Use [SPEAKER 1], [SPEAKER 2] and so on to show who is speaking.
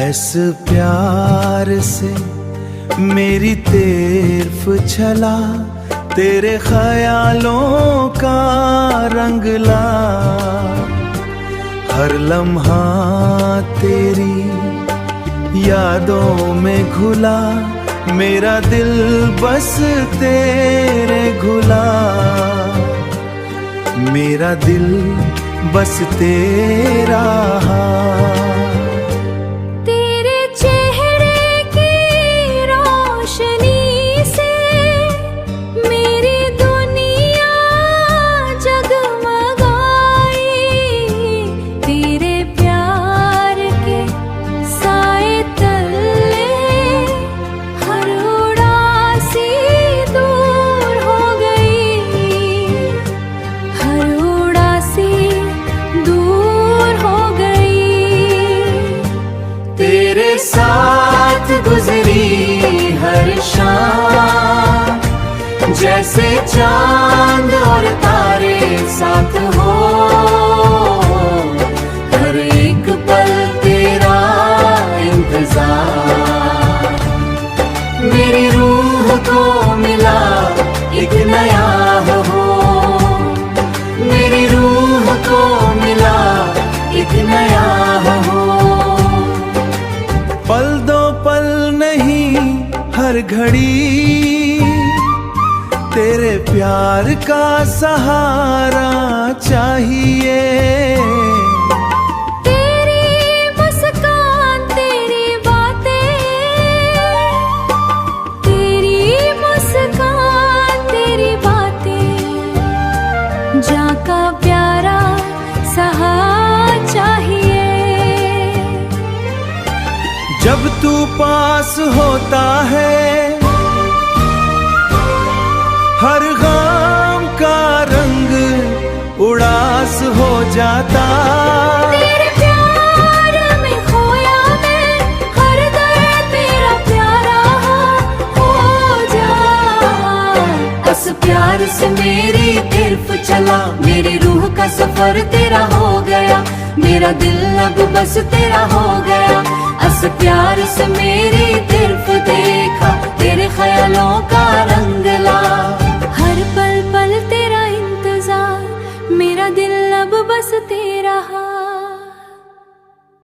[SPEAKER 1] इस प्यार से मेरी तेरफ छला, तेरे ख्यालों का रंग ला। हर लम्हा तेरी यादों में घुला, मेरा दिल बस तेरे घुला। मेरा दिल बस तेरा। तेरे साथ गुजरी हर शाम, जैसे चांद और तारे साथ हो। हर एक पल तेरा इंतजार, मेरी रूह को मिला एक नया हो। मेरी रूह को मिला एक नया हो। पल दो पल नहीं हर घड़ी, तेरे प्यार का सहारा चाहिए।
[SPEAKER 2] तेरी मुस्कान तेरी बातें, तेरी मुस्कान तेरी बातें, जाका प्यारा सहारा चाहिए।
[SPEAKER 1] जब तू पास होता है, हर गम का रंग उड़ास हो जाता।
[SPEAKER 2] तेरे प्यार में खोया मैं, हर दर्द मेरा प्यारा हो जा। बस प्यार से मेरी तरफ चला, मेरी रूह का सफर तेरा हो गया। मेरा दिल अब बस तेरा हो गया। अस प्यार से मेरी तरफ देखा, तेरे ख्यालों का